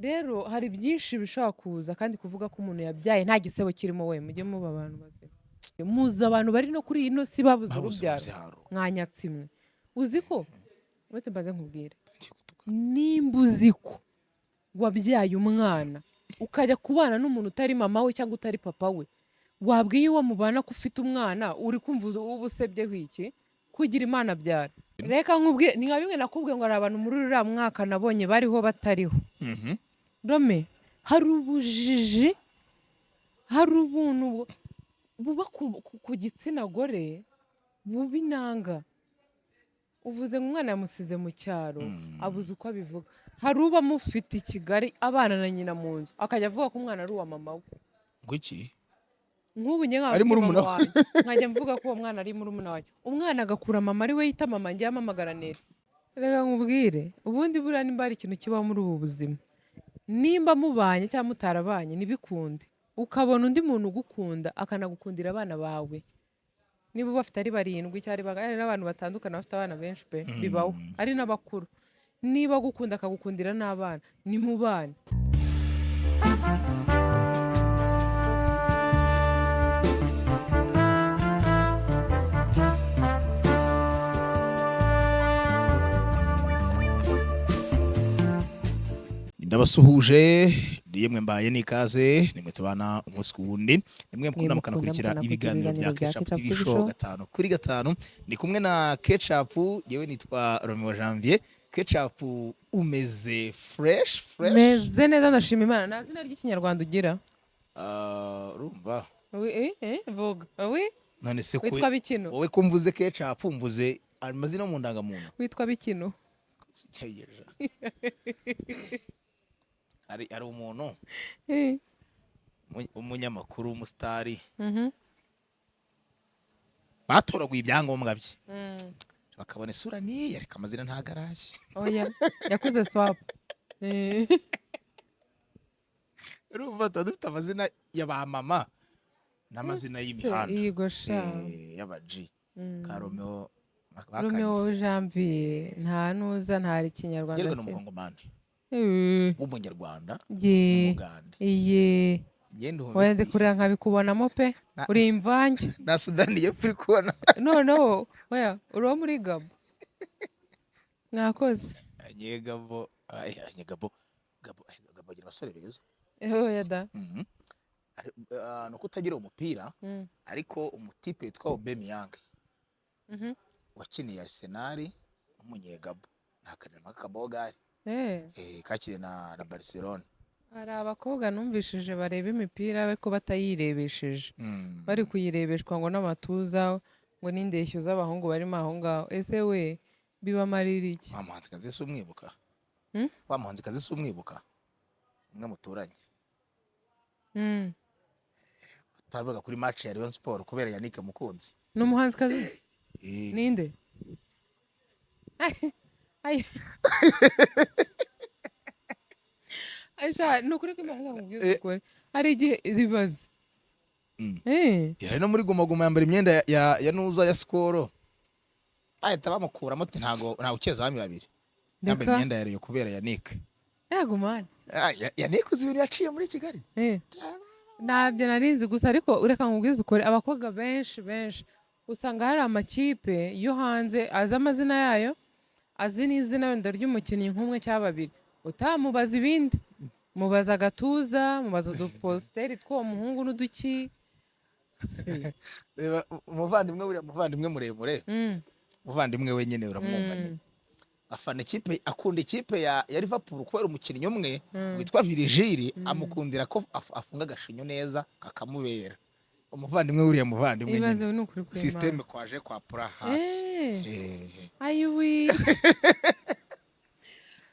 rero hari byinshi bishobora kuza kandi kuvuga ko umuntu yabyaye nta gisebo kirimo we mujye muba abantu bazima muzi abantu bari no kuri ino si babuze urubyaro mwanyatsimwe uzi ko uretse mbaze nkubwire nimba uzi ko wabyaye umwana ukajya kubana n'umuntu utari mama we cyangwa utari papa we wabwiye uwo mubana ko ufite umwana uri kumva uba usebyeho iki kugira imana abyara reka nkubwire ni nka bimwe nakubwiye ngo hari abantu muri uriya mwaka nabonye bariho batariho rome hari ubujiji hari ubuntu buba ku gitsina gore buba inanga uvuze ngo umwana yamusize mu cyaro abuze uko abivuga hari uba amufite i Kigali abana na nyina mu nzu akajya avuga ko umwana ari uwa mama we ngwiki nk'ubu njye nkajya mvuga ko uwo mwana ari murumuna wanjye umwana agakura mama ari we yita mama njye yamamagara nera reka nkubwire ubundi buriya nimba hari ikintu kibaho muri ubu buzima nimba mubanye cyangwa mutarabanye ntibikunde ukabona undi muntu ugukunda akanagukundira abana bawe niba bafite ari barindwi cyangwa ari n'abantu batandukana bafite abana benshi pe bibaho ari n'abakuru niba agukunda akagukundira n'abana ni mu bana ndabasuhuje yemwe mbaye nikaze nimwe tubana umunsi ku wundi nimwe mukunda mukanakurikira ibiganiro bya Ketchup TV show 5 ni kumwe na Ketchup yewe nitwa Romeo Janvier Ketchup umeze fresh meze neza ndashima Imana nta zina ry'ikinyarwanda ugira urumva vuga none se witwa bikino wowe kumvuze Ketchup mvuze amazina mu ndangamuntu witwa bikino ari umuntu umunyamakuru umusitari batoraguye ibyangombwa bye bakabona isura niye ariko amazina ntagaraje oya yakoze swap urumva dufite amazina ya ba mama n'amazina y'imihanda y'abaji ka Romeo Janvier nta nuza nta ikinyarwanda cye n'umukongomani w'umunyarwanda wende kurira nkabikubonamo pe uri imvange na Sudani y'Epfo uri kubona noneho oya uri uwo muri Gabo mwakoze Gabo agira abasore beza oya da nuko utagira umupira ariko umutipe witwa Aubameyang wakiniye Arsenal w'umunyegabo ntakanema k'akabogari kakiri na Barcelona hari abakobwa numvishije bareba imipira ariko batayirebesheje bari kuyirebeshwa ngo n'amatuza ngo n'indeshyo z'abahungu barimo aho ngaho ese we bibamarira iki wa muhanzikazi si umwibuka umwe muturanye utavuga kuri match ya Rayon Sport kubera Yannick Mukunzi ni umuhanzikazi ninde Aisha nukuri ko Imana nkubwiye ukuri hari igihe ribaze yari no muri guma yambara imyenda ya nuza ya Skol ahita bamukuramo ati ntago ukeza bami babiri yambara imyenda yariyo kubera Yannick yagumana Yannick uzibiri yaciye muri Kigali ntabyo narinzi gusa ariko ureka nkubwize ukuri abakobwa benshi usanga hari amakipe yo hanze azi amazina yayo azi n'izina wenda ry'umukinnyi nk'umwe cyangwa babiri utamubaza ibindi mubaza agatuza mubaza uduposteri tw'uwo muhungu n'uduki umuvandimwe muremure umuvandimwe wenyine uramwumvanye afana ikipe akunda ikipe ya Liverpool kubera umukinnyi umwe witwa Virgil amukundira ko afunga agashinyo neza kakamubera umuvandimwe uriya muvandimwe systeme kwaje kwa pura hasi ayuwi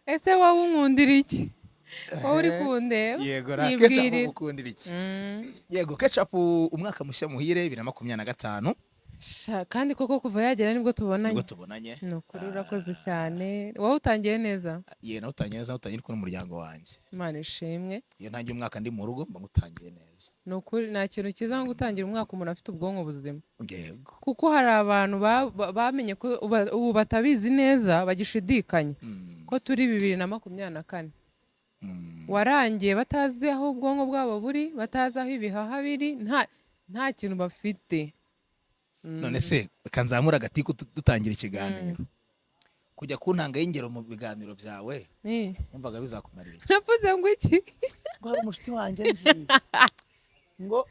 ese wowe unkundira iki wowe uri kundeba yego Ketchup ukundira iki yego Ketchup umwaka mushya muhire 2025 kandi koko kuva yagera nibwo tubonanye ni ukuri urakoze cyane wowe utangiye neza nawe utangiye neza utangiye kumwe n'umuryango wanjye Imana ishimwe iyo ntangiye umwaka ndi mu rugo mba ngutangiye neza ni ukuri nta kintu cyiza nko gutangira umwaka umuntu afite ubwonko buzima yego kuko hari abantu bamenye ko ubu batabizi neza bagishidikanya ko turi 2024 warangiye batazi aho ubwonko bwabo buri, batazi aho ibihaha biri, nta kintu bafite. none se reka nzamura agatiku dutangira ikiganiro, kujya ku ntanga y'ingero mu biganiro byawe wumvaga bizakumarira iki? navuze ngo iki? ngo hari umushuti wanjye nzi ngo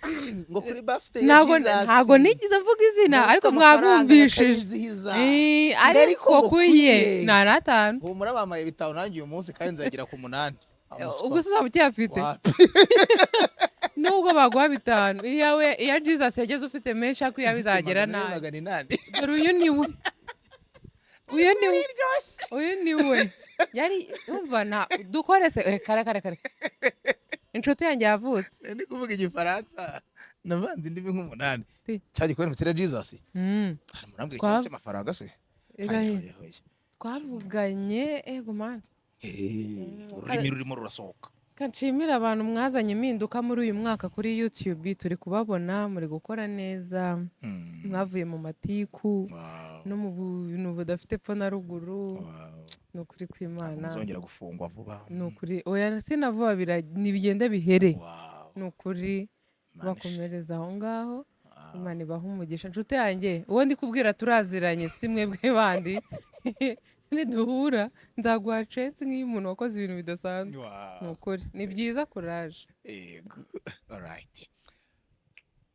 kuri birthday ya Jesus ntago nigeze mvuga izina, ariko mwabumvishije. Ariko kuye na natanu humura bamaye bitanu nanjye uyu munsi kandi nzagira ku 8. ubwo se uzaba ukiyafite nubwo baguha 5 iyawe iya Jesus yageze ufite menshi ariko iyawe izagera nabi. dore uyu ni we yari umva dukore se kare inshuti yanjye yavutse ndi kuvuga igifaransa navanze indimi nk'8 cyagikora misera Jesus hari murambwe ikibazo cy'amafaranga se twavuganye ego man ururimi rurimo rurasohoka. kanshimira abantu mwazanye impinduka muri uyu mwaka kuri YouTube, turi kubabona muri gukora neza, mwavuye mu matiku no mu bintu budafite epfo na ruguru. ni ukuri kw'Imana nzongera gufungwa vuba. ni ukuri oya sinavuba nibigende bihere. ni ukuri bakomereza aho ngaho. Imana ibaha umugisha. Nshuti yanjye uwo ndi kubwira turaziranye, si mwebwe bandi niduhura nzaguha chance nk'iyo umuntu wakoze ibintu bidasanzwe. ni ukuri ni byiza courage. Alright.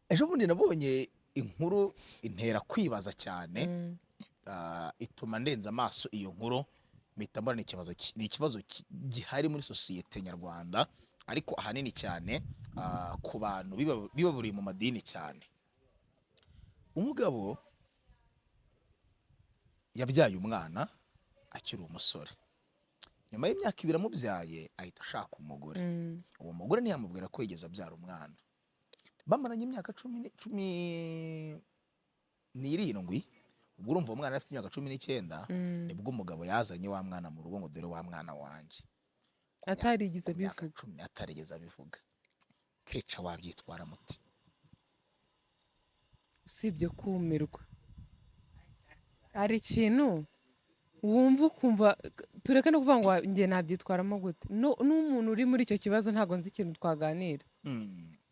Ejo bundi nabonye inkuru intera kwibaza cyane, ituma ndenza amaso iyo nkuru mpita mbona ni ikibazo gihari muri sosiyete nyarwanda, ariko ahanini cyane ku bantu bibaburiye mu madini cyane. Umugabo yabyaye umwana akiri umusore, nyuma y'imyaka 2 amubyaye ahita ashaka umugore. uwo mugore ntiyamubwira ko yigeze abyara umwana. bamaranye imyaka 17, ubwo urumva umwana afite imyaka 19, nibwo umugabo yazanye wa mwana mu rugo ngo dore wa mwana wanjye. atarigeze abivuga. Keca wabyitwara muti? usibye kumirwa, hari ikintu wumva ukumva, tureke no kuvuga ngo njye nabyitwaramo gute. n'umuntu uri muri icyo kibazo ntago nzi ikintu twaganira,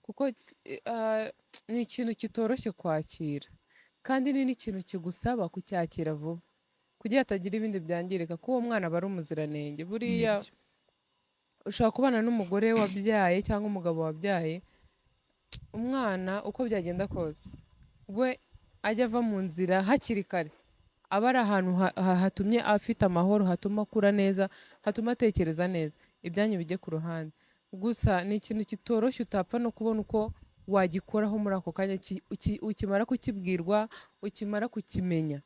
kuko ni ikintu kitoroshye kwakira, kandi ni n'ikintu kigusaba kucyakira vuba kugira hatagira ibindi byangirika, ko uwo mwana aba ari umuziranenge. buriya ushobora kubana n'umugore wabyaye cyangwa umugabo wabyaye, umwana uko byagenda kose we ajya ava mu nzira hakiri kare, aba ari ahantu hatumye afite amahoro, hatuma akura neza, hatuma atekereza neza, ibyanyu bijye ku ruhande. gusa ni ikintu kitoroshye utapfa no kubona uko wagikoraho muri ako kanya. ukimara kukibwirwa, ukimara kukimenya,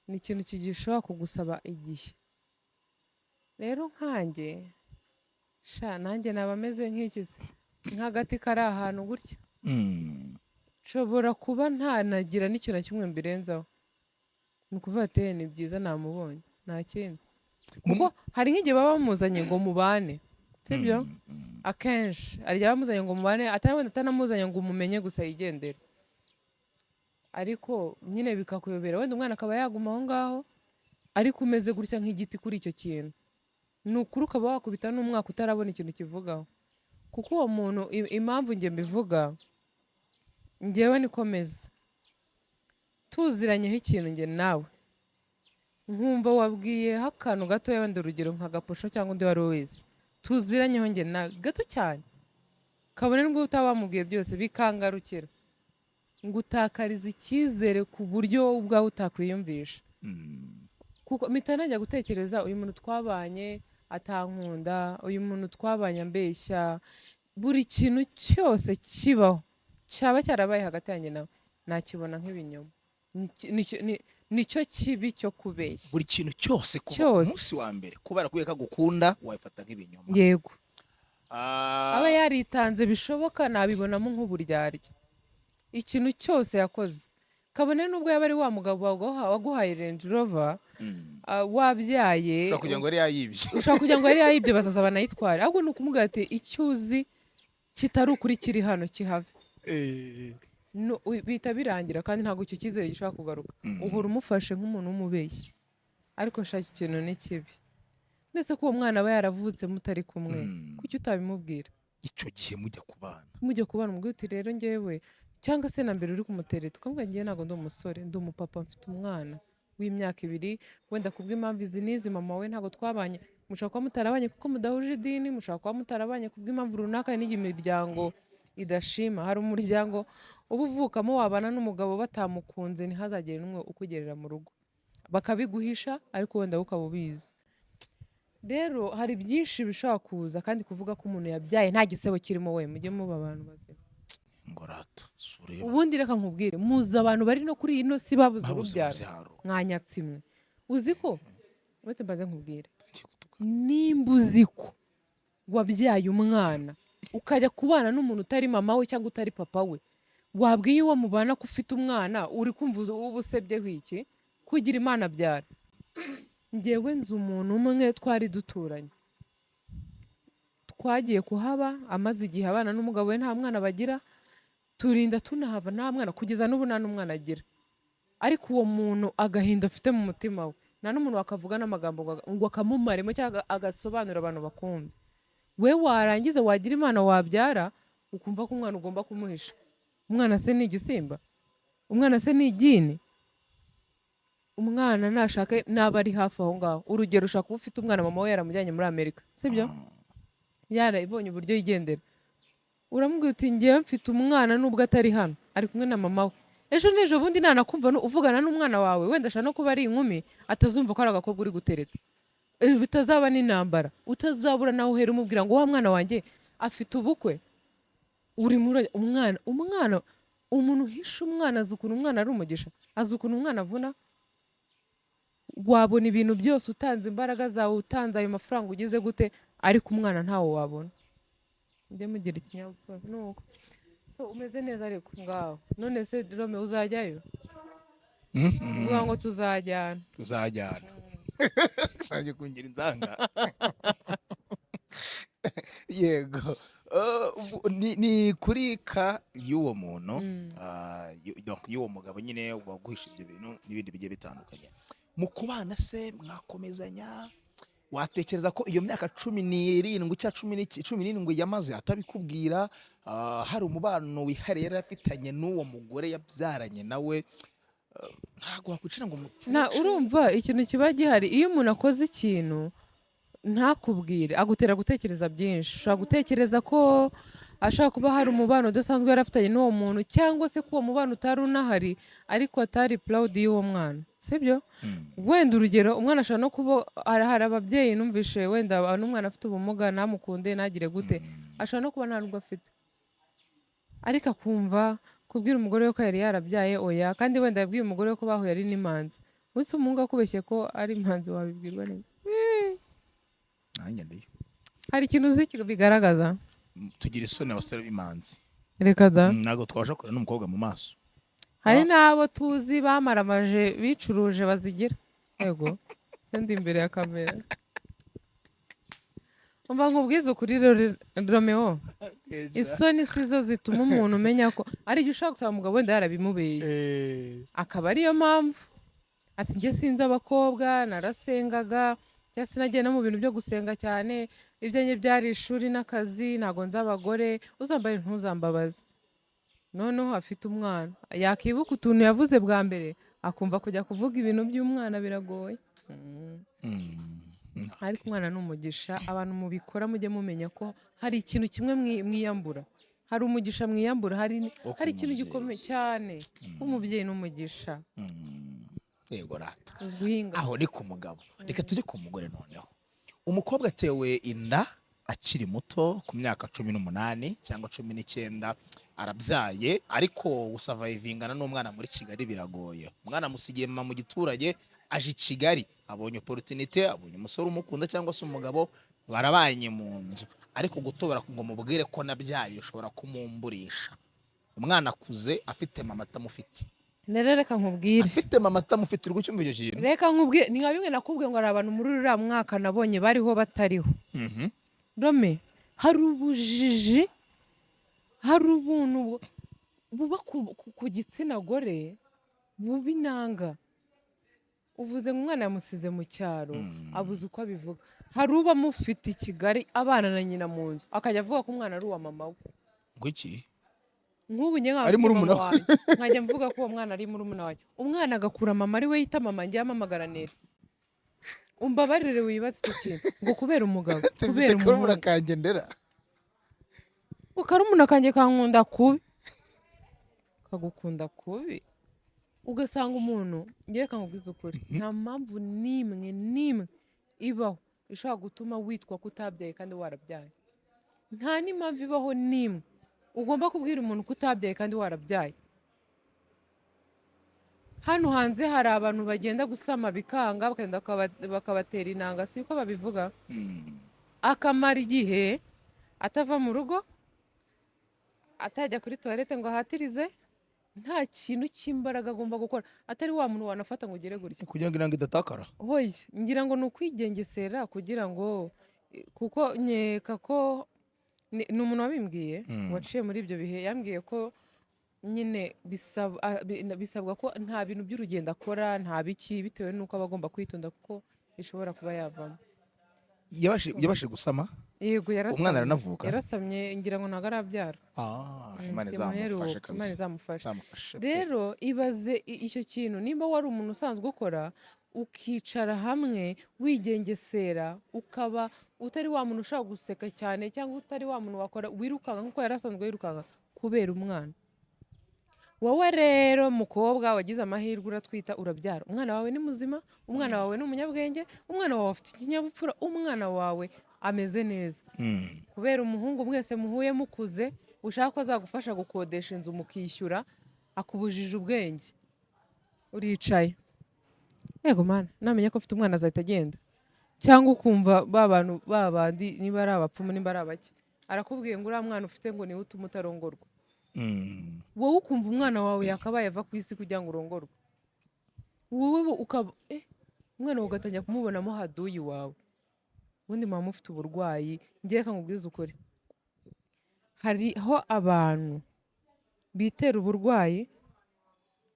ni ikintu kigishobora kugusaba igihe. rero nkanjye nanjye naba ameze nk'ikizi, nk'agati kari ahantu gutya. nshobora kuba ntanagira n'ikintu na kimwe mbirenzaho, ni ukuvuga ati ni byiza namubonye, nta kindi. kuko hari nk'igihe baba bamuzanye ngo mubane, sibyo? akenshi hari igihe bamuzanye ngo mubane, atanamuzanye ngo umumenye gusa yigendera, ariko nyine bikakuyobera. wenda umwana akaba yaguma aho ngaho, ariko umeze gutya nk'igiti kuri icyo kintu. ni ukuri ukaba wakubita n'umwaka utarabona ikintu kivugaho. kuko uwo muntu, impamvu njye mbivuga, njyewe nikomeza tuziranyeho ikintu njye nawe, nkumva wabwiyeho akantu gatoya, wenda urugero nka Gaposho cyangwa undi wari wese, tuziranyeho njye nawe gato cyane, kabone nubwo utaba wamubwiye byose, bikangarukira ngo utakarize icyizere ku buryo ubwawe utakwiyumvisha. kuko mpita najya gutekereza, uyu muntu twabanye atankunda, uyu muntu twabanye ambeshya, buri kintu cyose kibaho cyaba cyarabaye hagati yanjye nawe nakibona nk'ibinyoma. nicyo kibi cyo kubeshya. buri kintu cyose kuva ku munsi wa mbere kubera ko gukunda wabifata nk'ibinyoma. yego, aba yaritanze bishoboka, nabibonamo nk'uburyarya. ikintu cyose yakoze, kabone nubwo yaba ari wa mugabo waguhaye Range Rover, wabyaye, ushobora kugira ngo yari yayibye bazaza banayitware. ahubwo ni ukumubwira ati icyo uzi kitari ukuri kiri hano kihave. bihita birangira, kandi ntabwo icyo cyizere gishobora kugaruka. uhora umufashe nk'umuntu w'umubeshyi, ariko shaka ikintu ni kibi. ndetse ko uwo mwana aba yaravutse mutari kumwe kuki utabimubwira icyo gihe mujya kubana umubwira uti rero ngewe cyangwa se na mbere uri kumutereta ukavuga ngewe ntabwo ndi umusore ndi umupapa mfite umwana w'imyaka 2 wenda kubw'impamvu izi n'izi mama we ntabwo twabanye mushobora kuba mutarabanye kuko mudahuje idini mushobora kuba mutarabanye kubw'impamvu runaka n'igihe imiryango idashima hari umuryango uba uvukamo wabana n'umugabo batamukunze ntihazagire n'umwe ukugerera mu rugo bakabiguhisha ariko wenda ukaba ubizi rero hari byinshi bishobora kuza kandi kuvuga ko umuntu yabyaye nta gisebo kirimo we mujye muba abantu bazima ngorata sureba ubundi reka nkubwire muzi abantu bari no kuri ino si babuze urubyaro mwanyatsimwe uzi ko uretse mbaze nkubwire nimba uzi ko wabyaye umwana ukajya kubana n'umuntu utari mama we cyangwa utari papa we wabwiye uwo mubana ko ufite umwana uri kumva uba usebyeho iki kugira imana abyara ngewe nzi umuntu umwe twari duturanye twagiye kuhaba amaze igihe abana n'umugabo we nta mwana bagira turinda tunahava nta mwana kugeza n'ubu nta n'umwana agira ariko uwo muntu agahinda afite mu mutima we nta n'umuntu wakavuga n'amagambo ngo akamumaremo cyangwa agasobanura abantu bakumva we warangiza wagira imana wabyara ukumva ko umwana ugomba kumuhisha umwana se ni igisimba umwana se ni igini umwana nashaka naba ari hafi aho ngaho urugero ushaka kuba ufite umwana mama we yaramujyanye muri Amerika sibyo yarabonye uburyo yigendera uramubwira uti ngewe mfite umwana nubwo atari hano ari kumwe na mama we ejo n'ejo bundi nanakumva uvugana n'umwana wawe wenda ashaka no kuba ari inkumi atazumva ko ari agakobwa uri gutereta bitazaba n'intambara utazabura nawe uhera umubwira ngo wa mwana wanjye afite ubukwe uri muri umwana umuntu uhisha umwana azi ukuntu umwana ari umugisha azi ukuntu umwana avuna wabona ibintu byose utanze imbaraga zawe utanze ayo mafaranga ugize gute ariko umwana ntawo wabona njye mugira ikinyabupfura nuko so umeze neza ariko ngaho none se Rome uzajyayo uvuga ngo tuzajyana sanjye kungira inzanga yego ni kuri ka y'uwo muntu y'uwo mugabo nyine waguhisha ibyo bintu n'ibindi bigiye bitandukanye mu kubana se mwakomezanya watekereza ko iyo myaka 17 cyangwa 17 yamaze atabikubwira hari umubano wihariye yari afitanye n'uwo mugore yabyaranye nawe ntago wakwicira ngo urumva ikintu kiba gihari iyo umuntu akoze ikintu ntakubwire agutera gutekereza byinshi ushobora gutekereza ko ashobora kuba hari umubano udasanzwe yari afitanye n'uwo muntu cyangwa se ko uwo mubano utari unahari ariko atari proud y'uwo mwana sibyo wenda urugero umwana ashobora no kuba hari ababyeyi numvishe wenda n'umwana afite ubumuga namukunde nagire gute ashobora no kuba nta nubwo afite ariko akumva kubwira umugore we ko yari yarabyaye oya kandi wenda yabwiye umugore we ko bahuye ari n'imanzi wese umuhungu akubeshye ko ari imanzi wabibwirwa neza hari ikintu uzi bigaragaza tugira isoni abasore b'imanzi reka da ntabwo twabasha kureba n'umukobwa mu maso hari n'abo tuzi bamaramaje bicuruje bazigira yego sendi imbere ya kamera umva nkubwiza ukuri Romeo isoni sizo zituma umuntu umenya ko ari igihe ushaka gusaba umugabo wenda yarabimubeye akaba ariyo mpamvu ati njye sinzi abakobwa narasengaga cyangwa sinagiye no mu bintu byo gusenga cyane ibyanjye byari ishuri n'akazi ntago nzi abagore uzambaye ntuzambabaze noneho afite umwana yakibuka utuntu yavuze bwa mbere akumva kujya kuvuga ibintu by'umwana biragoye ariko umwana ni umugisha abantu mubikora mujye mumenya ko hari ikintu kimwe mwiyambura hari umugisha mwiyambura hari ikintu gikomeye cyane nk'umubyeyi n'umugisha yego rata aho ni ku mugabo reka tujye ku mugore noneho umukobwa atewe inda akiri muto ku myaka 18 cyangwa 19 arabyaye ariko gusavayivingana n'umwana muri Kigali biragoye umwana musigiye mama mu giturage aje i Kigali abonye opportunity abonye umusore umukunda cyangwa se umugabo barabanye mu nzu ariko gutobera ngo mubwire ko nabyaye ushobora kumumburisha umwana akuze afite mama atamufite reka nkubwire afite mama atamufite urwo cyumva icyo kintu reka nkubwire ni nka bimwe nakubwiye ngo ari abantu muri uriya mwaka nabonye bariho batariho Rome hari ubujiji hari ubuntu buba ku gitsina gore bubi nanga uvuze ngo umwana yamusize mu cyaro abuze uko abivuga hari uba mufite i Kigali abana na nyina mu nzu akajya avuga ko umwana ari uwa mama we. ngo iki Nk'ubu njye ari muri mama umuna wanjye nkajya mvuga ko uwo mwana ari murumuna wanjye, umwana agakura mama ari we yita mama, njye amamagara Neri. Umbabarire wibaze icyo kintu ngo kubera umugabo, kubera karumuna umuhungu. kanjye ndera Karumuna kanjye kankunda kubi, kagukunda kubi, ugasanga umuntu ngiye kankubwiza ukuri nta mpamvu n'imwe ibaho ishobora gutuma witwa ko utabyaye kandi warabyaye. Nta n'impamvu ibaho n'imwe ugomba kubwira umuntu ko utabyaye kandi warabyaye. Hano hanze hari abantu bagenda gusama bikanga bakagenda bakabatera intanga, si uko babivuga, akamara igihe atava mu rugo atajya kuri toilette ngo ahatirize, nta kintu cy'imbaraga agomba gukora, atari wa muntu wanafata ngo ugere gutya kugira ngo inanga idatakara. hoya ngira ngo ni ukwigengesera kugira ngo, kuko nkeka ko ni umuntu wabimbwiye waciye muri ibyo bihe, yambwiye ko nyine bisabwa ko nta bintu by'urugendo akora, nta biki, bitewe n'uko aba agomba kwitonda kuko bishobora kuba yavamo. yabashije gusama Yego umwana aranavuka, yarasamye ngira ngo ntabwo arabyara. Imana izamufashe kabisa, Imana izamufashe. izamufashe Rero ibaze icyo kintu, nimba wari umuntu usanzwe ukora ukicara hamwe wigengesera, ukaba utari wa muntu ushaka guseka cyane, cyangwa utari wa muntu wakora wirukanka nk'uko yari asanzwe yirukanka kubera umwana. Wowe rero mukobwa wagize amahirwe uratwita urabyara, umwana wawe ni muzima, umwana wawe ni umunyabwenge, umwana wawe afite ikinyabupfura, umwana wawe ameze neza. Kubera umuhungu mwese muhuye mukuze ushaka ko azagufasha gukodesha inzu mukishyura, akubujije ubwenge, uricaye. Yego mana, namenye ko ufite umwana azahita agenda. Cyangwa ukumva babandi niba ari abapfumu niba ari abake, arakubwiye ngo uriya mwana ufite ngo niwe utuma utarongorwa. Wowe ukumva umwana wawe yakabaye ava ku isi kugira ngo urongorwe, wowe ukaba umwana wawe ugatangira kumubonamo haduyi wawe, ubundi muba mufite uburwayi. Ngiye nkubwiza ukuri, hariho abantu bitera uburwayi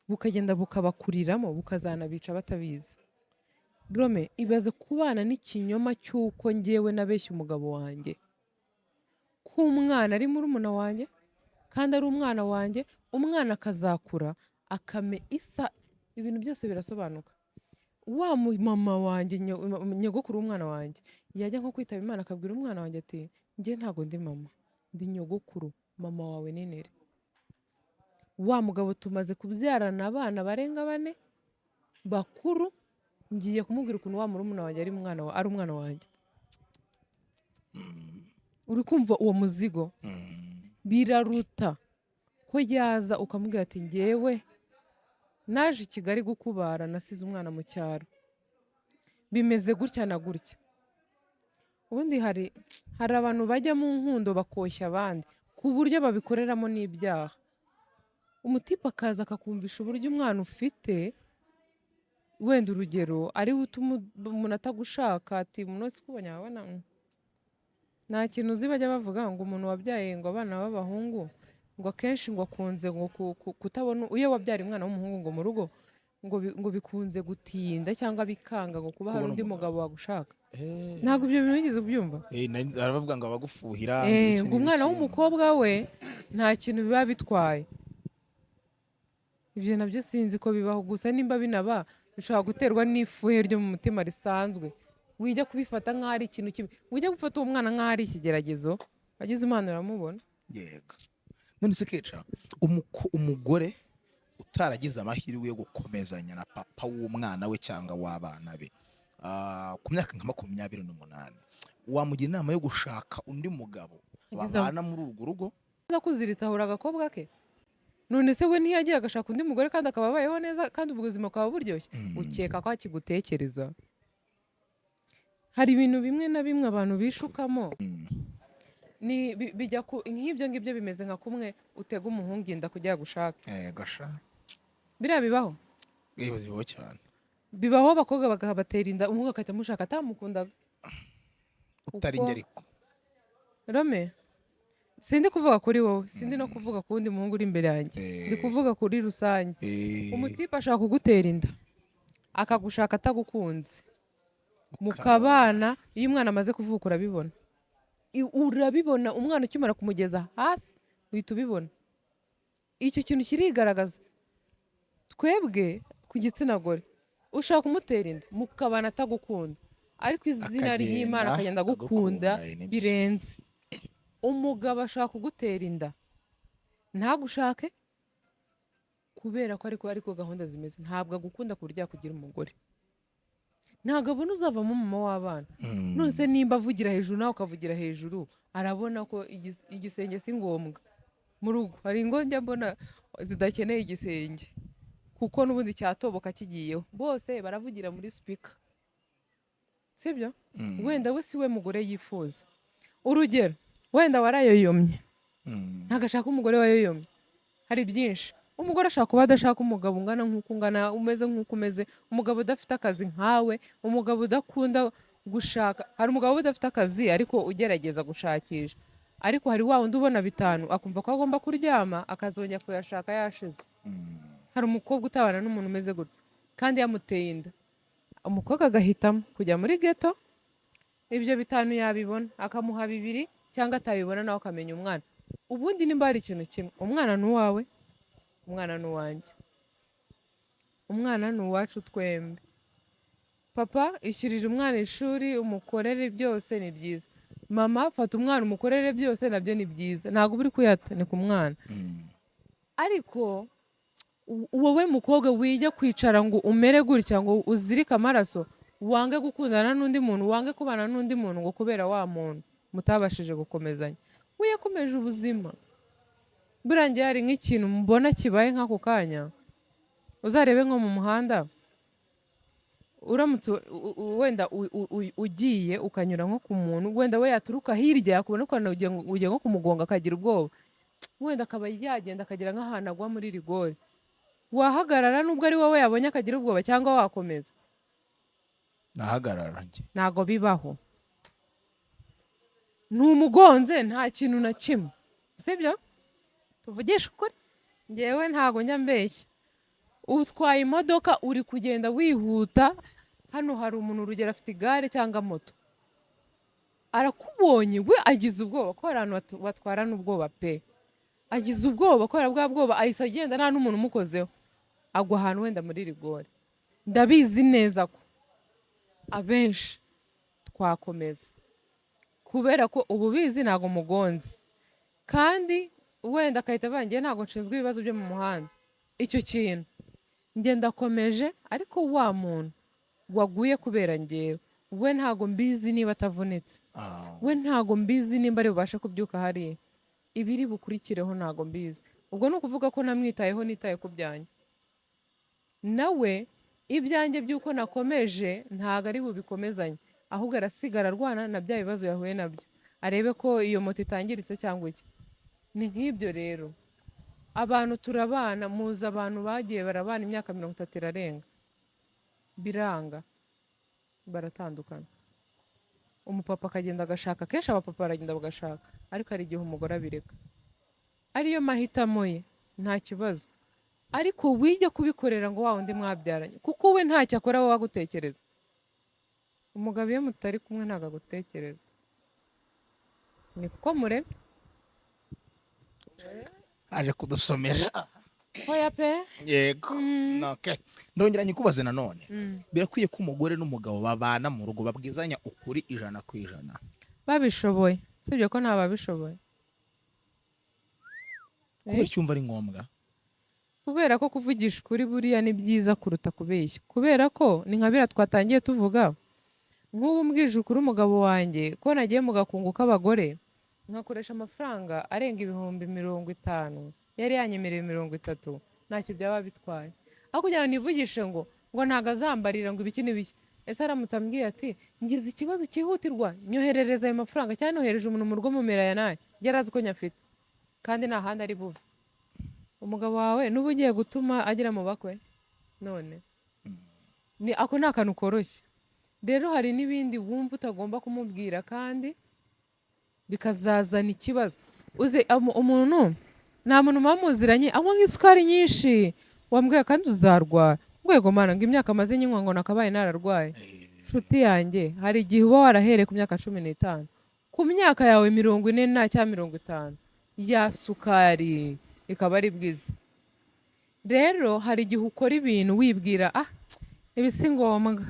bukagenda bukabakuriramo bukazanabica batabizi. Rome, ibaze kubana n'ikinyoma cy'uko ngewe nabeshya umugabo wanjye ko umwana ari murumuna wanjye kandi ari umwana wanjye, umwana akazakura ibintu byose birasobanuka. Wa mama wanjye nyogokuru w'umwana wanjye yajya nko kwitaba Imana akabwira umwana wanjye ati njye ntago ndi mama, ndi nyogokuru, mama wawe ni Nere. Wa mugabo tumaze kubyarana abana barenga 4 bakuru, ngiye kumubwira ukuntu wa murumuna wanjye ari umwana wanjye. Uri kumva uwo muzigo? Biraruta ko yaza ukamubwira ati ngewe naje i Kigali gukubara, nasize umwana mu cyaro, bimeze gutya na gutya. Ubundi hari abantu bajya mu nkundo bakoshya abandi ku buryo babikoreramo n'ibyaha. Umutipe akaza akakumvisha uburyo umwana ufite, wenda urugero ari utuma umuntu atagushaka, ati umuntu wese ukubonye abona nta kintu uzi bajya bavuga ngo umuntu wabyaye ngo abana b'abahungu ngo akenshi ngo akunze ngo kutabona, iyo wabyara umwana w'umuhungu ngo mu rugo ngo bikunze gutinda cyangwa bikanga ngo kuba hari undi mugabo wagushaka. Ntabwo ibyo bintu wigeze ubyumva? Arabavuga ngo abagufuhira, ngo umwana w'umukobwa we nta kintu biba bitwaye. Ibyo nabyo sinzi ko bibaho, gusa nimba binaba bishobora guterwa n'ifuhe ryo mu mutima risanzwe. Wijya kubifata nk'aho ari ikintu kibi, wijya gufata uwo mwana nk'aho ari ikigeragezo, wagize Imana uramubona. Yego. None se Keca, umugore utaragize amahirwe yo gukomezanya na papa w'umwana we cyangwa w'abana be ku myaka nka 28, wamugira inama yo gushaka undi mugabo babana muri urwo rugo? Aza kuziritsa ahura agakobwa ke? None se we ntiyagiye agashaka undi mugore kandi akaba abayeho neza kandi ubuzima bukaba buryoshye? Ukeka ko akigutekereza? Hari ibintu bimwe na bimwe abantu bishukamo, bijya nk'ibyo ngibyo bimeze nka kumwe utega umuhungu inda kugira gushaka. Gasha. Biriya bibaho? Bibaho cyane. Bibaho abakobwa bakabatera inda, umuhungu akahita amushaka atamukundaga. Utari njye ariko. Rome, sindi kuvuga kuri wowe, sindi no kuvuga ku wundi muhungu uri imbere yanjye, ndi kuvuga kuri rusange. Umutipe ashaka kugutera inda akagushaka atagukunze, mukabana. Iyo umwana amaze kuvuka urabibona, urabibona umwana ukimara kumugeza hasi uhita ubibona. Icyo kintu kirigaragaza. Twebwe ku gitsina gore ushaka kumutera inda mukabana atagukunda, ariko izina ry'Imana akagenda agukunda birenze. Umugabo ashaka kugutera inda ntagushake kubera ko ariko gahunda zimeze, ntabwo agukunda ku buryo yakugira umugore. Ntabwo abona uzavamo mama w'abana. None se nimba avugira hejuru nawe ukavugira hejuru, arabona ko igisenge si ngombwa mu rugo. Hari ingo njya mbona zidakeneye igisenge kuko n'ubundi cyatoboka kigiyeho, bose baravugira muri speaker, sibyo? Wenda we si we mugore yifuza. Urugero, wenda warayoyomye, ntabwo ashaka umugore wayoyomye. Hari byinshi. Umugore ashaka kuba adashaka umugabo ungana nk'uko ungana, umeze nk'uko umeze, umugabo udafite akazi nkawe, umugabo udakunda gushaka. Hari umugabo udafite akazi ariko ugerageza gushakisha, ariko hari wa wundi ubona bitanu akumva ko agomba kuryama akazongera kuyashaka yashize. Hari umukobwa utabana n'umuntu umeze gutyo kandi yamuteye inda, umukobwa agahitamo kujya muri ghetto, ibyo bitanu yabibona akamuha bibiri, cyangwa atabibona nawe akamenya umwana. Ubundi nimba hari ikintu kimwe, umwana ni uwawe, umwana ni uwanjye, umwana ni uwacu twembi. Papa ishyirira umwana ishuri, umukorere byose ni byiza. Mama fata umwana umukorere byose nabyo ni byiza. Ntabwo uri kuyata ni ku mwana. Ariko wowe mukobwa wijya kwicara ngo umere gutya ngo uzirike amaraso, wange gukundana n'undi muntu, wange kubana n'undi muntu ngo kubera wa muntu mutabashije gukomezanya, wiyakomeje ubuzima. Burangiye hari nk'ikintu mbona kibaye nk'ako kanya, uzarebe nko mu muhanda, uramutse wenda ugiye ukanyura nko ku muntu, wenda we yaturuka hirya yakubona ko ugiye nko kumugonga akagira ubwoba, wenda akaba yagenda akagira nk'ahantu agwa muri rigori, wahagarara nubwo ari wowe yabonye akagira ubwoba cyangwa wakomeza? Nahagarara njye. Ntago bibaho. Ntumugonze nta kintu na kimwe, sibyo? Tuvugisha ukuri, njyewe ntago njya mbeshya. Utwaye imodoka uri kugenda wihuta, hano hari umuntu urugero afite igare cyangwa moto, arakubonye we agize ubwoba, ko hari abantu batwara n'ubwoba pe, agize ubwoba kubera bwa bwoba ahise agenda nta n'umuntu umukozeho, agwa ahantu wenda muri rigore. Ndabizi neza ko abenshi twakomeza kubera ko ububizi ntago mugonze, kandi wenda akahita avangiye ntago nshinzwe ibibazo byo mu muhanda. Icyo kintu njye ndakomeje, ariko wa muntu waguye kubera njyewe, we ntago mbizi niba atavunitse, we ntago mbizi nimba ari bubashe kubyuka hariya, ibiri bukurikireho ntago mbizi. Ubwo ni ukuvuga ko namwitayeho nitaye ku byanjye, nawe ibyanjye by'uko nakomeje ntago ari bubikomezanye, ahubwo arasigara arwana na bya bibazo yahuye nabyo, arebe ko iyo moto itangiritse cyangwa iki. Ni nk'ibyo rero, abantu turabana, muzi abantu bagiye barabana imyaka 30 irarenga, biranga, baratandukana. Umupapa akagenda agashaka, kenshi abapapa baragenda bagashaka, ariko hari igihe umugore abireka, ariyo mahitamo ye, nta kibazo. Ariko wijya kubikorera ngo wa wundi mwabyaranye, kuko we ntacyo akora wowe agutekereza. Umugabo iyo mutari kumwe ntago agutekereza, ni kuko murebe aje kudusomera. Oya pe. Yego. Okay. Ndongera nyikubaze nanone. Birakwiye ko umugore n'umugabo babana mu rugo babwizanya ukuri 100%. Babishoboye, sibyo ko nta babishoboye. Kuko cyumva ari ngombwa. Kubera ko kuvugisha ukuri buriya ni byiza kuruta kubeshya. Kubera ko ni nkabira twatangiye tuvuga, nk'ubu mbwije ukuri umugabo wanjye ko nagiye mu gakungu k'abagore, nkakoresha amafaranga arenga 50,000, yari yanyemereye 30, ntacyo byaba bitwaye. Aho kugira ngo nivugishe ngo ntago azambarira ngo ibiki n'ibiki. Ese aramutse ambwiye ati ngize ikibazo cyihutirwa, nyoherereza ayo mafaranga, cyane nohereje umuntu mu rugo mumera ya naye, yarazi ko nyafite kandi nta handi ari buve. Umugabo wawe nuba ugiye gutuma agira mu bakwe none, ni ako ni akantu koroshye. Rero hari n'ibindi wumva utagomba kumubwira kandi bikazazana ikibazo. Uze umuntu nta muntu mwamuziranye anywa nk'isukari nyinshi, wambwiye kandi uzarwara. Ngwego mana ngo imyaka maze nyinywa ngo nakabaye nararwaye. nshuti yanjye hari igihe uba warahereye ku myaka 15 ku myaka yawe 40 cyangwa 50 ya sukari ikaba ari bwiza. Rero hari igihe ukora ibintu wibwira ibi si ngombwa,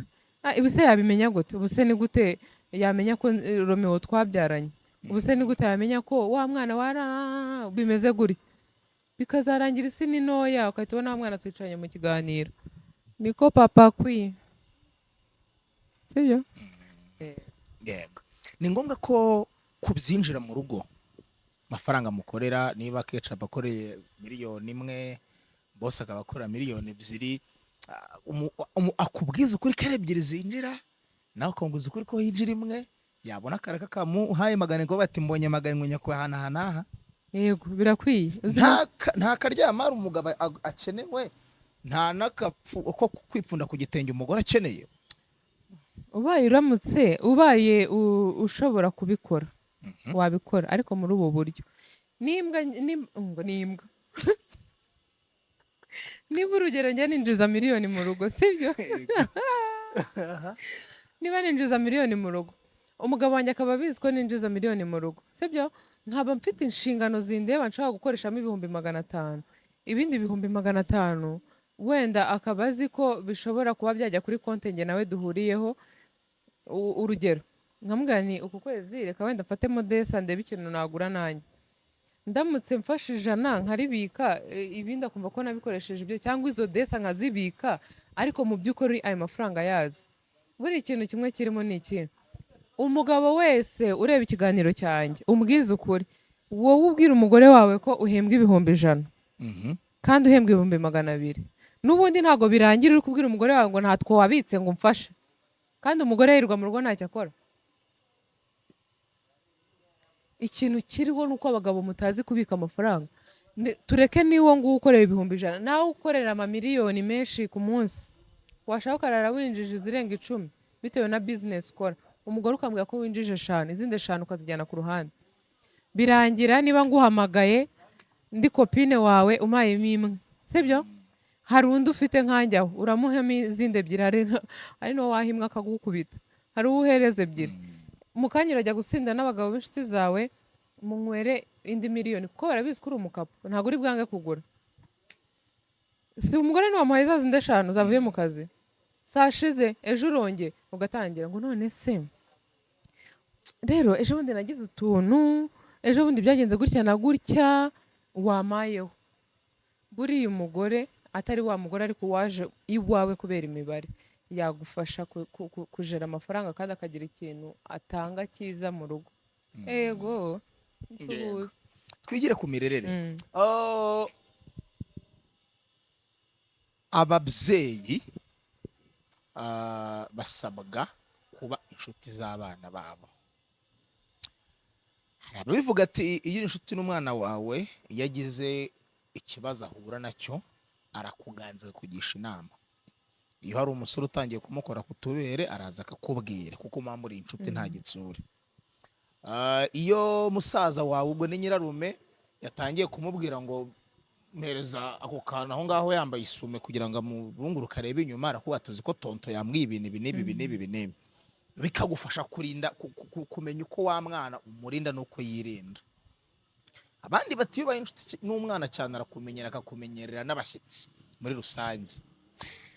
ibi se yabimenya gute, ubu se ni gute yamenya ko Romeo twabyaranye, ubu se ni gute yamenya ko wa mwana bimeze guri, bikazarangira isi ni ntoya ukahita ubona wa mwana twicaranye mu kiganiro niko papa akwiye, sibyo? yego ni ngombwa ko kubyinjira mu rugo amafaranga mukorera, niba Ketchup akoreye 1,000,000 bose akaba akora 2,000,000 akubwiza ukuri ko ari ebyiri zinjira, nawe ukamubwiza ukuri ko hinjira imwe, yabona akaraka kamuhaye 100 ngo bati mbonye 100 ngo nyakwahana. Yego birakwiye. Nta karyama ari umugabo akenewe, nta nakapfu ko kwipfunda ku gitenge umugore akeneye. Ubaye uramutse ubaye ushobora kubikora wabikora, ariko muri ubu buryo nimbwa niba urugero njya ninjiza 1,000,000 mu rugo, sibyo? Niba ninjiza 1,000,000 mu rugo, umugabo wanjye akaba abizi ko ninjiza 1,000,000 mu rugo, sibyo? Nkaba mfite inshingano zindeba nshobora gukoreshamo 500,000, ibindi 500,000 wenda akaba azi ko bishobora kuba byajya kuri konti nge nawe duhuriyeho. Urugero nkamubwira nti uku kwezi reka wenda mfate modesa ndebe ikintu nagura nanjye, ndamutse mfashe 100 nkaribika, ibindi akumva ko nabikoresheje ibyo, cyangwa izo desa nkazibika, ariko mu by'ukuri ayo mafaranga yazi. Buri ikintu kimwe kirimo ni iki, umugabo wese ureba ikiganiro cyanjye umbwiza ukuri, wowe ubwira umugore wawe ko uhembwa 100,000 kandi uhembwa 200,000, n'ubundi ntabwo birangira uri kubwira umugore wawe ngo ntatwo wabitse ngo umfashe, kandi umugore yirirwa mu rugo ntacyo akora. Ikintu kiriho nuko abagabo mutazi kubika amafaranga. Tureke niwo nguwo ukorera 100,000, nawe ukorera amamiliyoni menshi ku munsi, washaka ukarara winjije zirenga 10 bitewe na business ukora, umugore ukambwira ko winjije 5, izindi 5 ukazijyana ku ruhande, birangira niba nguhamagaye ndi kopine wawe umayemo imwe, sibyo? Hari undi ufite nkanjye aho uramuhemo izindi 2, ari no wahimwa akagukubita, hari uhereza 2, mukanya urajya gusinda n'abagabo b'inshuti zawe munywere indi 1,000,000 kuko barabizi ko uri umukapo, ntabwo uri bwange kugura. Si umugore niwamuhaye za zindi 5 zavuye mu kazi, sashize ejo uronge ugatangira ngo none se rero ejo bundi nagize utuntu, ejo bundi byagenze gutya na gutya, wamayeho. Buriya umugore atari wa mugore ariko waje iwawe kubera imibare, yagufasha kujera amafaranga kandi akagira ikintu atanga cyiza mu rugo. Ego twigire ku mirerere. Ababyeyi basabwa kuba inshuti z'abana babo. Hari ababivuga ati iyo inshuti n'umwana wawe iyo agize ikibazo ahura nacyo arakuganza akakugisha inama. Iyo hari umusore utangiye kumukora ku tubere araza akakubwira kuko mpamvu uri inshuti nta gitsure. Iyo musaza wawe ubwo ni nyirarume yatangiye kumubwira ngo mpereza ako kantu aho ngaho yambaye isume kugira ngo amurunguruke arebe inyuma, arakuba tuzi ko tonto yambwiye ibintu ibi bikagufasha kurinda kumenya uko wa mwana umurinda n'uko yirinda. Abandi bati iyo ubaye inshuti n'umwana cyane arakumenyera akakumenyerera n'abashyitsi muri rusange.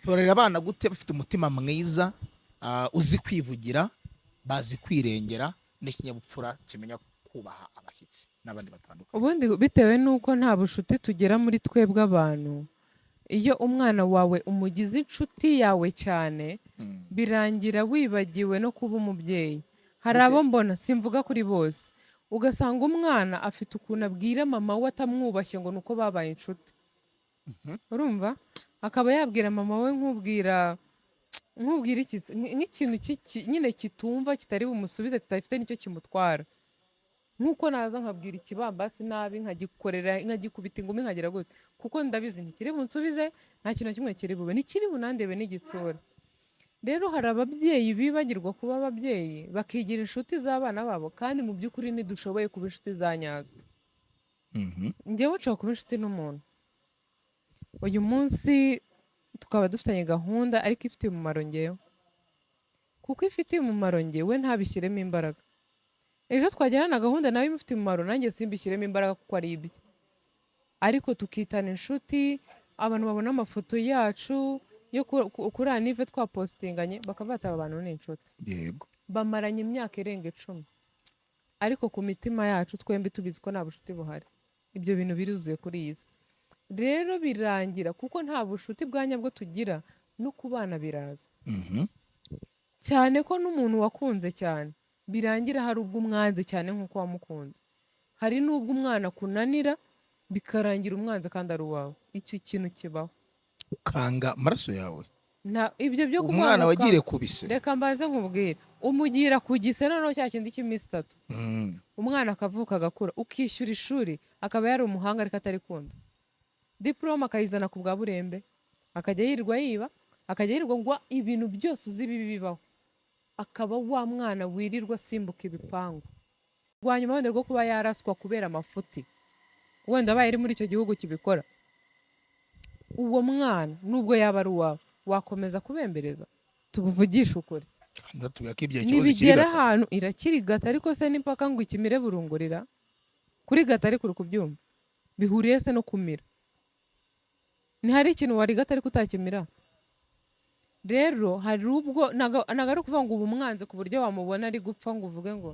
Torera abana gute bafite umutima mwiza, uzi kwivugira, bazi kwirengera n'ikinyabupfura kimenya kubaha abashyitsi n'abandi batandukanye. Ubundi bitewe nuko nta bushuti tugera muri twebwe abantu, iyo umwana wawe umugize inshuti yawe cyane birangira wibagiwe no kuba umubyeyi. Hari abo mbona, simvuga kuri bose, ugasanga umwana afite ukuntu abwira mama we atamwubashye ngo nuko babaye inshuti. Urumva? Akaba yabwira mama we nk'ubwira nk'ikintu nyine kitumva kitari bumusubize, kitafite nicyo kimutwara. Nkuko naza nkabwira ikibambasi nabi nkagikorera nkagikubita ingumi nkagira gute, kuko ndabizi ntikiri bunsubize, nta kintu kimwe kiri bube, nikiri bunandebe n'igitsura. Rero hari ababyeyi bibagirwa kuba ababyeyi bakigira inshuti z'abana babo, kandi mu by'ukuri ntidushoboye kuba inshuti za nyazo. Njyewe nshobora kuba inshuti n'umuntu uyu munsi tukaba dufitanye gahunda ariko ifite umumaro ngewe, kuko ifitiye umumaro njye we ntabishyiremo imbaraga. Ejo twagirana na gahunda nawe imufitiye umumaro nanjye simbishyiremo imbaraga kuko ari ibye, ariko tukitana inshuti. Abantu babona amafoto yacu yo kuri anive twapositinganye bakavuga ati aba bantu ni inshuti. yego Bamaranye imyaka irenga 10, ariko ku mitima yacu twembi tubizi ko nta bushuti buhari. Ibyo bintu biruzuye kuri iyi si. Rero birangira kuko nta bushuti bwa nyabwo tugira, no ku bana biraza. Cyane ko n'umuntu wakunze cyane birangira hari ubwo umwanze cyane nk'uko wamukunze, hari n'ubwo umwana kunanira bikarangira umwanze kandi ari uwawe. Icyo kintu kibaho. ukanga amaraso yawe Ibyo byo umwana wagire kubise. Reka mbaze nkubwira, umugira ku gise noneho cya kindi cy'iminsi 3, umwana akavuka agakura, ukishyura ishuri akaba yari umuhanga ariko atari kunda, diplome akayizana ku bwa burembe, akajya yirirwa yiba, akajya yirirwa ngwa ibintu byose uzi bibi bibaho, akaba wa mwana wirirwa asimbuka ibipangu. Rwa nyuma wenda rwo kuba yaraswa kubera amafuti, wenda abaye ari muri icyo gihugu kibikora, uwo mwana nubwo yaba ari uwawe wakomeza kubembereza? Tubuvugisha ukuri. Nibigera ahantu irakirigata, ariko se n'impaka ngo ikimire burungurira kuri gata ariko uri kubyumva bihuriye se no kumira? Ntihari ikintu warigata ariko utakimira? Rero hari ubwo ntago ari ukuvuga ngo ubu umwanze ku buryo wamubona ari gupfa ngo uvuge ngo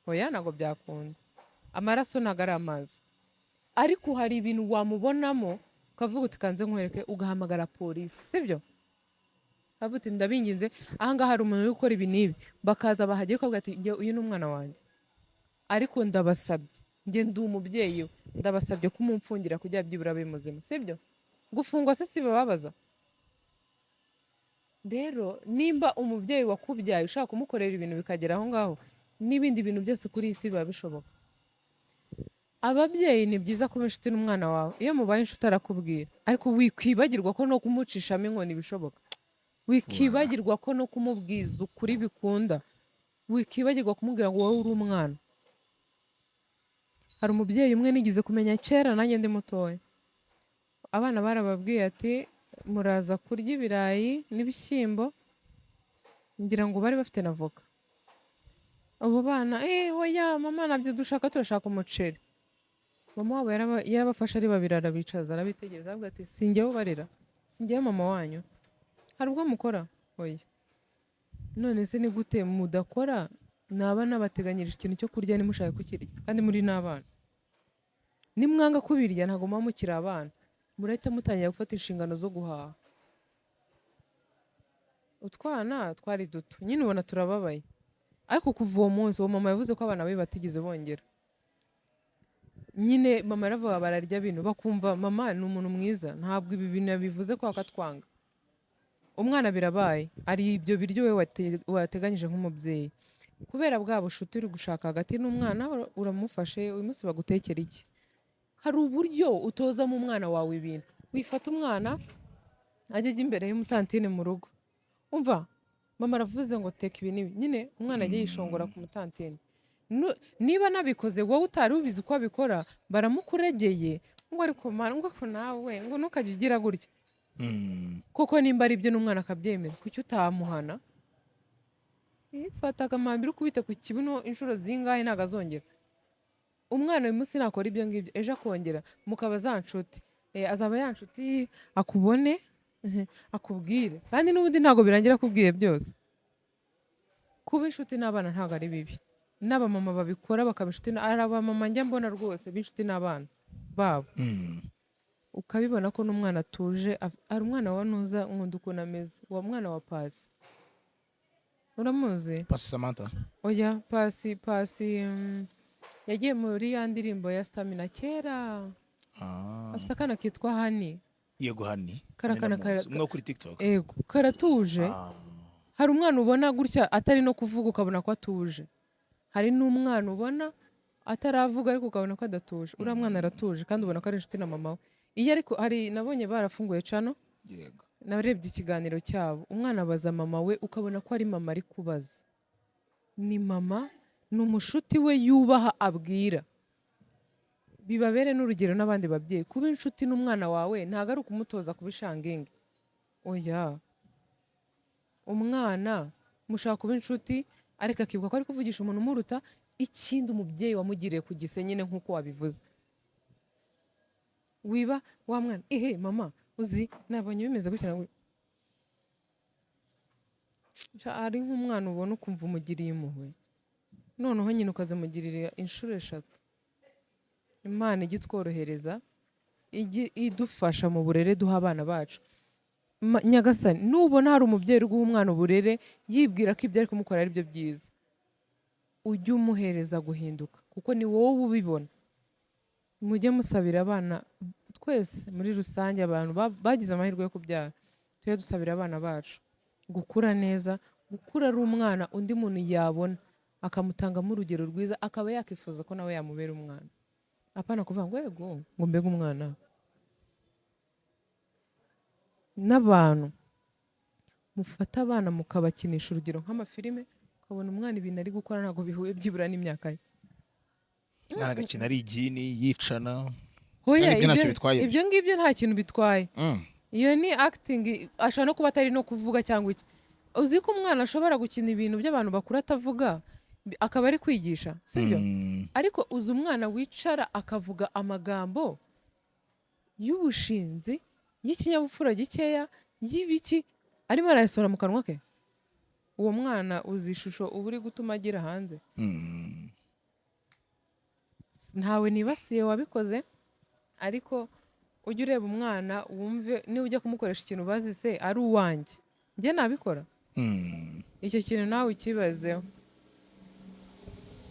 oya ntago byakunda. Amaraso ntago ari amazi, ariko hari ibintu wamubonamo ukavuga uti kanze nkwereke, ugahamagara polisi, sibyo? Avuga uti ndabinginze ahangaha hari umuntu uri gukora ibi n'ibi, bakaza bahagera ukavuga ati njye uyu ni umwana wanjye, ariko ndabasabye, njye ndi umubyeyi we, ndabasabye kumumfungira kugira byibura abe muzima, sibyo? Gufungwa se si bababaza? Rero nimba umubyeyi wakubyaye ushaka kumukorera ibintu bikagera aho ngaho, n'ibindi bintu byose kuri iyi si biba bishoboka. Ababyeyi ni byiza kuba inshuti n'umwana wawe, iyo mubaye inshuti arakubwira, ariko wikwibagirwa ko no kumucishamo inkoni bishoboka, wikibagirwa ko no kumubwiza ukuri bikunda, wikibagirwa kumubwira ngo wowe uri umwana. Hari umubyeyi umwe nigize kumenya kera nanjye ndi mutoya, abana barababwiye ati muraza kurya ibirayi n'ibishyimbo, ngira ngo bari bafite na voka. Abo bana oya mama nabyo dushaka, turashaka umuceri. Mama wabo yarabafashe ari babiri, arabicaza arabitegereza avuga ati sinjyewe ubarera, sinjyewe mama wanyu, hari ubwo mukora? Oya. None se ni gute mudakora? Naba nabateganyirije ikintu cyo kurya nimushaka kukirya kandi muri n'abana. Nimwanga kubirya ntago muba mukiri abana, murahita mutangira gufata inshingano zo guhaha. Utwana twari duto nyine ubona turababaye, ariko kuva uwo munsi uwo mama yavuze ko abana be batigeze bongera. Nyine mama yaravuga bararya bintu bakumva mama ni umuntu mwiza, ntabwo ibi bintu yabivuze ko akatwanga. Umwana birabaye ari ibyo biryo we wateganyije nk'umubyeyi, kubera bwa bushuti uri gushaka hagati n'umwana, uramufashe uyu munsi bagutekera iki. Hari uburyo utozamo umwana wawe ibintu, wifata umwana ajya imbere y'umutantine mu rugo, umva mama aravuze ngo teka ibi n'ibi, nyine umwana ajya yishongora ku mutantine. Niba nabikoze wowe utari ubizi ko abikora, baramukuregeye ngo ariko mwana ngo nawe ngo ntukajye ugira gutya. Koko nimba ari byo n'umwana akabyemera, kuki utamuhana? Fata akamambiri ukubite ku kibuno inshuro zingahe ntago azongera. Umwana uyu munsi nakora ibyo ngibyo, ejo akongera mukaba za nshuti, azaba ya nshuti akubone akubwire, kandi n'ubundi ntago birangira akubwiye byose. Kuba inshuti n'abana ntago ari bibi, n'abamama babikora bakaba inshuti, ari abamama njya mbona rwose b'inshuti n'abana babo, ukabibona ko n'umwana atuje. Hari umwana wa Nuza nkunda ukuntu ameze, uwo mwana wa Pasi uramuzi? Pasi Samantha? Oya, Pasi yagiye muri ya ndirimbo ya Stamina kera, afite akana kitwa Hani. Yego Hani, karakana mwo kuri TikTok. Ego karatuje. Hari umwana ubona gutya atari no kuvuga ukabona ko atuje, hari n'umwana ubona ataravuga ariko ukabona ko adatuje. Uriya mwana aratuje kandi ubona ko ari inshuti na mama we. Iyo ariko hari nabonye barafunguye cano, yego narebye ikiganiro cyabo, umwana abaza mama we ukabona ko ari mama ari kubaza, ni mama, ni umushuti we yubaha abwira. Bibabere n'urugero n'abandi babyeyi, kuba inshuti n'umwana wawe ntago ari ukumutoza kuba ishangenge, oya. Umwana mushaka kuba inshuti ariko akibuka ko ari kuvugisha umuntu umuruta. Ikindi umubyeyi wamugiriye ku gise nyine nk'uko wabivuze, wiba wa mwana mama uzi nabonye bimeze gutya ari nk'umwana ubona ukumva umugiriye impuhwe, noneho nyine ukazamugirira inshuro 3. Imana ijya itworohereza, idufasha mu burere duha abana bacu. Nyagasani nubona hari umubyeyi uri guha umwana uburere yibwira ko ibyo ari kumukora ari byo byiza, ujye umuhereza guhinduka kuko ni wowe ubibona. Mujye musabira abana twese muri rusange, abantu bagize amahirwe yo kubyara, tujye dusabira abana bacu gukura neza, gukura ari umwana undi muntu yabona akamutangamo urugero rwiza, akaba yakifuza ko nawe yamubera umwana. Apana kuvuga ngo yego ngo mbega umwana. N'abantu mufata abana mukabakinisha urugero nk'amafilime, ukabona umwana ibintu ari gukora ntabwo bihuye byibura n'imyaka ye. Umwana agakina ari igini yicana. Hoya ibyo ngibyo nta kintu bitwaye. Iyo ni acting, ashobora no kuba atari no kuvuga cyangwa iki. Uzi ko umwana ashobora gukina ibintu by'abantu bakuru atavuga akaba ari kwigisha, sibyo? Ariko uzi umwana wicara akavuga amagambo y'ubushinzi, y'ikinyabupfura gikeya, y'ibiki arimo arayasora mu kanwa ke, uwo mwana uzi ishusho uba uri gutuma agira hanze. Ntawe nibasiye wabikoze, ariko ujye ureba umwana wumve niba ujya kumukoresha ikintu bazi se ari uwanjye njye nabikora. Icyo kintu nawe ukibazeho.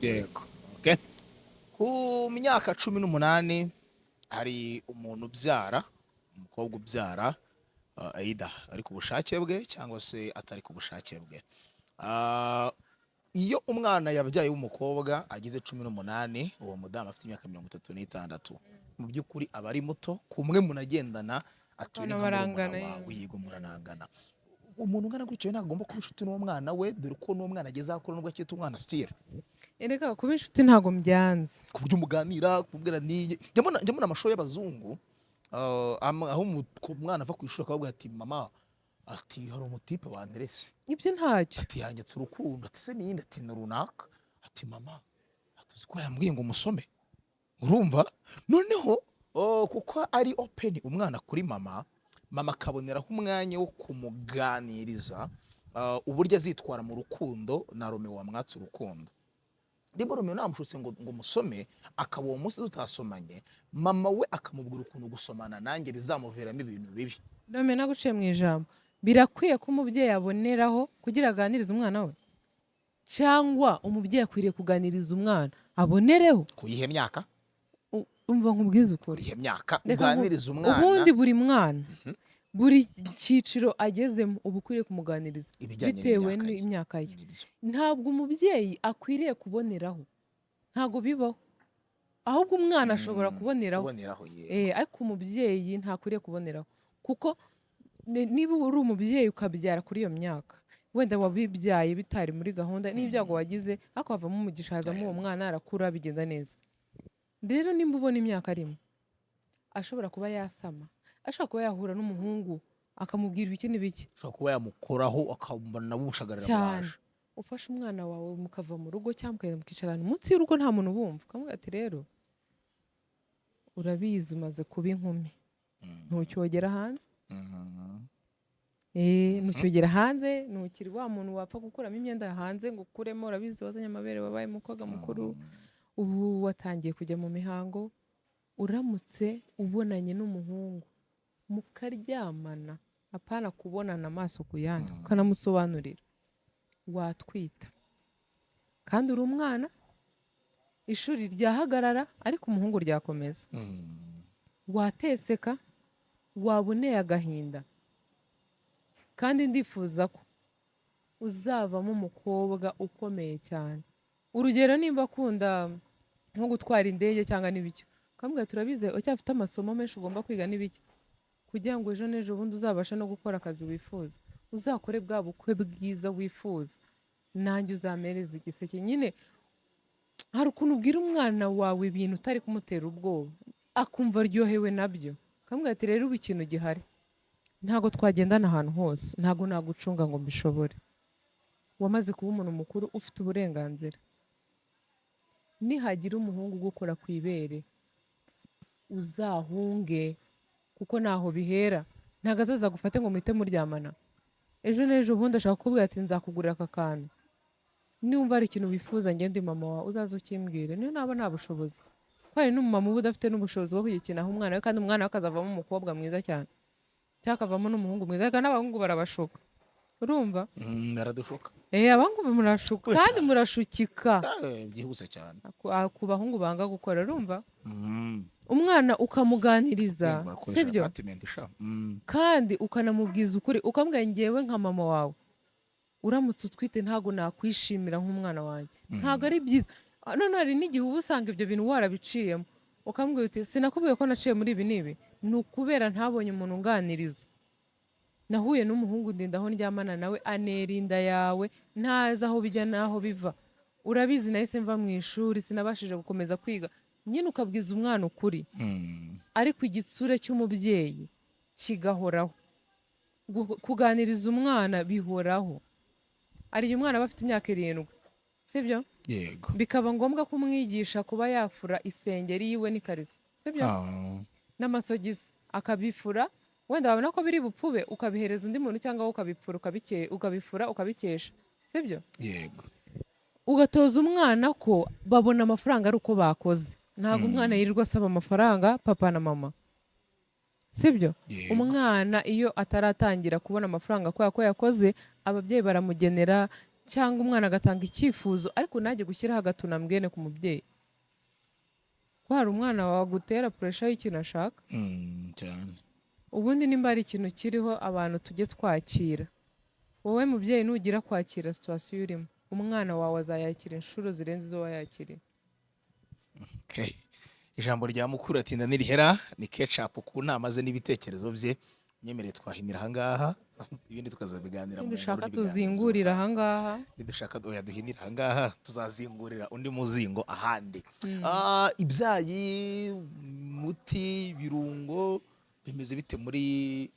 Yego. Okay. Ku myaka 18 hari umuntu ubyara, umukobwa ubyara aida ari ku bushake bwe cyangwa se atari ku bushake bwe. Iyo umwana yabyaye w'umukobwa agize 18, uwo mudamu afite imyaka 36, mu by'ukuri aba ari muto, kumwe munagendana atuye n'umwana wawe, yiga muranangana. Umuntu ungana gutyo ntagomba kuba inshuti n'uwo mwana we, dore ko n'uwo mwana ageze akora nubwo akita umwana style. Erega kuba inshuti ntago mbyanze, ku buryo umuganira kubwira niye njya mbona amashoyo y'abazungu, aho umwana ava ku ishuri akavuga ati mama ati hari umutipe wanterese, ibyo ntacyo, ati yanyatse urukundo, ati se ninde, ati na runaka, ati mama atuzi ko yambwiye ngo musome. Urumva noneho kuko ari open umwana kuri mama akaboneraho umwanya wo kumuganiriza uburyo azitwara mu rukundo na Romeo wamwatse urukundo. Niba Romeo namushutse ngo musome, akaba uwo munsi tutasomanye, mama we akamubwira ukuntu gusomana nanjye bizamuviramo ibintu bibi. Romeo naguciye mu ijambo, birakwiye ko umubyeyi aboneraho kugira aganirize umwana we, cyangwa umubyeyi akwiriye kuganiriza umwana abonereho kuyihe myaka? Umva nkubwiza ukuri, kuyihe myaka uganiriza umwana? Ubundi buri mwana buri cyiciro agezemo uba ukwiriye kumuganiriza bitewe n'imyaka ye. Ntabwo umubyeyi akwiriye kuboneraho, ntabwo bibaho, ahubwo umwana ashobora kuboneraho. Ariko umubyeyi ntakwiriye kuboneraho, kuko niba uri umubyeyi ukabyara kuri iyo myaka, wenda wabibyaye bitari muri gahunda, n'ibyago wagize ariko havamo umugisha, hazamo uwo mwana arakura bigenda neza. Rero nimba ubona imyaka arimo, ashobora kuba yasama, ashobora kuba yahura n'umuhungu akamubwira ibiki n'ibiki, ashobora kuba yamukoraho akambona bushagarira cyane. Ufashe umwana wawe mukava mu rugo cyangwa mukicarana munsi y'urugo nta muntu bumva, ukamubwira ati rero urabizi umaze kuba inkumi, ntucyogera hanze, ntucyogera hanze, ntukiri wa muntu wapfa gukuramo imyenda hanze ngo ukuremo, urabizi wazanye amabere, wabaye umukobwa mukuru, ubu watangiye kujya mu mihango. Uramutse ubonanye n'umuhungu mukaryamana, apana kubonana amaso ku yandi, ukanamusobanurira, watwita kandi uri umwana, ishuri ryahagarara ariko umuhungu ryakomeza, wateseka, waboneye agahinda. Kandi ndifuza ko uzavamo umukobwa ukomeye cyane. Urugero nimba akunda nko gutwara indege cyangwa n'ibiki, ukambwira turabize ucyafite amasomo menshi ugomba kwiga n'ibiki, kugira ngo ejo n'ejo bundi uzabashe no gukora akazi wifuza, uzakore bwa bukwe bwiza wifuza, nanjye uzamereza igiseke. Nyine hari ukuntu ubwira umwana wawe ibintu utari kumutera ubwoba, akumva aryohewe nabyo, ukambwira ati rero ubu ikintu gihari, ntabwo twagendana ahantu hose, ntabwo nagucunga ngo mbishobore, wamaze kuba umuntu mukuru ufite uburenganzira. Nihagira umuhungu ugukora ku ibere uzahunge, kuko ntaho bihera. Ntabwo azaza gufate ngo muhite muryamana. Ejo n'ejo bundi ashaka kukubwira ati nzakugurira aka kantu. Niwumva hari ikintu wifuza njye ndi mama wawe uzaze ukimbwire, niyo naba nta bushobozi. Ko hari n'umumama uba udafite n'ubushobozi bwo kugikinaho umwana we, kandi umwana we akazavamo umukobwa mwiza cyane cyangwa akavamo n'umuhungu mwiza. Ariko n'abahungu barabashuka, urumva? baradushuka. Abahungu murashuka kandi murashukika byihuse cyane ku bahungu banga gukora, urumva? Umwana ukamuganiriza, sibyo? Kandi ukanamubwiza ukuri, ukambwira njyewe nka mama wawe uramutse utwite ntago nakwishimira nk'umwana wanjye, ntago ari byiza. None hari n'igihe uba usanga ibyo bintu warabiciyemo, ukambwira uti sinakubwiye ko naciye muri ibi n'ibi, ni ukubera ntabonye umuntu unganiriza. Nahuye n'umuhungu ndinda aho ndyamana nawe anera inda yawe, ntazi aho bijya n'aho biva. Urabizi nahise mva mu ishuri, sinabashije gukomeza kwiga. Nyine ukabwiza umwana ukuri, ariko igitsure cy'umubyeyi kigahoraho. Kuganiriza umwana bihoraho. Ariyo umwana aba afite imyaka 7, sibyo? Yego. Bikaba ngombwa kumwigisha kuba yafura isengeri yiwe n'ikariso, sibyo? N'amasogisi akabifura, wenda wabona ko biri bupfube ukabihereza undi muntu, cyangwa ukabipfura ukabifura ukabikesha, sibyo? Yego. Ugatoza umwana ko babona amafaranga ari uko bakoze. Ntabwo umwana yirirwa asaba amafaranga papa na mama, sibyo? Umwana iyo ataratangira kubona amafaranga kubera ko yakoze, ababyeyi baramugenera, cyangwa umwana agatanga icyifuzo, ariko najye gushyiraho agatunambwene ku mubyeyi. Ko hari umwana wagutera pressure y'ikintu ashaka. Cyane. Ubundi nimba ari ikintu kiriho abantu tujye twakira. Wowe mubyeyi nugira kwakira situation urimo, umwana wawe azayakira inshuro zirenze izo wayakiriye. Okay. Ijambo rya mukuru atinda nirihera ni ketchup ku nama ze n'ibitekerezo bye. Nyemereye twahinira ahangaha, ibindi tukazabiganira mu dushaka tuzingurira ahangaha. Nidushaka oya duhinira ahangaha, tuzazingurira undi muzingo ahandi. Ibyayi, muti, birungo bimeze bite muri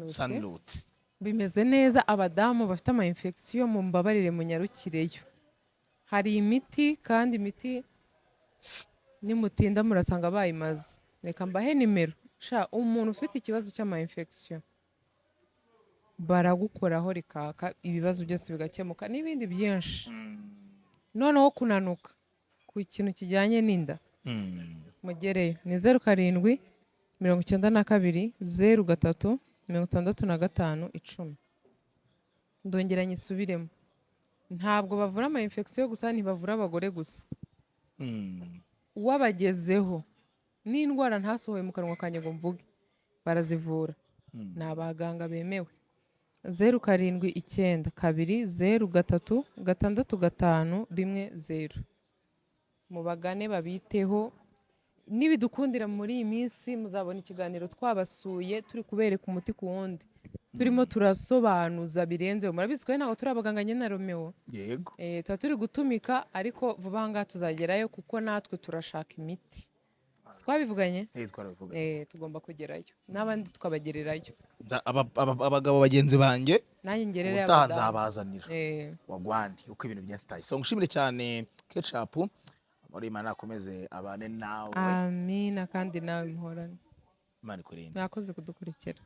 Sunloot? Bimeze neza. Abadamu bafite ama infection mu mbabarire munyarukireyo. Hari imiti, kandi imiti nimutinda murasanga bayimaze. Reka mbahe nimero. Umuntu ufite ikibazo cy'ama infection baragukoraho rikaka, ibibazo byose bigakemuka n'ibindi byinshi. Noneho kunanuka ku ikintu kijyanye n'inda, mugereyo ni 07 92 03 65 10. Ndongera nyisubiremo, ntabwo bavura ama infection gusa, ntibavura abagore gusa. Uwabagezeho n'indwara ntasohoye mu kanwa kanjye ngo mvuge, barazivura. Ni abaganga bemewe. 07 2 03 65 10. Mubagane babiteho. Nibidukundira muri iyi minsi muzabona ikiganiro twabasuye turi kubereka umuti ku wundi, turimo turasobanuza birenze. Murabizi ko ntabwo turi abaganga nyine na Romeo. Yego. Tuba turi gutumika, ariko vuba aha ngaha tuzagerayo, kuko natwe turashaka imiti. Twabivuganye? Twarabivuganye. Tugomba kugerayo n'abandi tukabagererayo. Abagabo bagenzi banjye nanjye ngerere abadamu nzabazanira. Wagwandi uko ibintu byasitaye. So ngushimire cyane ketchup, muri Imana akomeze abane nawe. Amina, kandi nawe muhorane. Imana ikurinde. Mwakoze kudukurikira.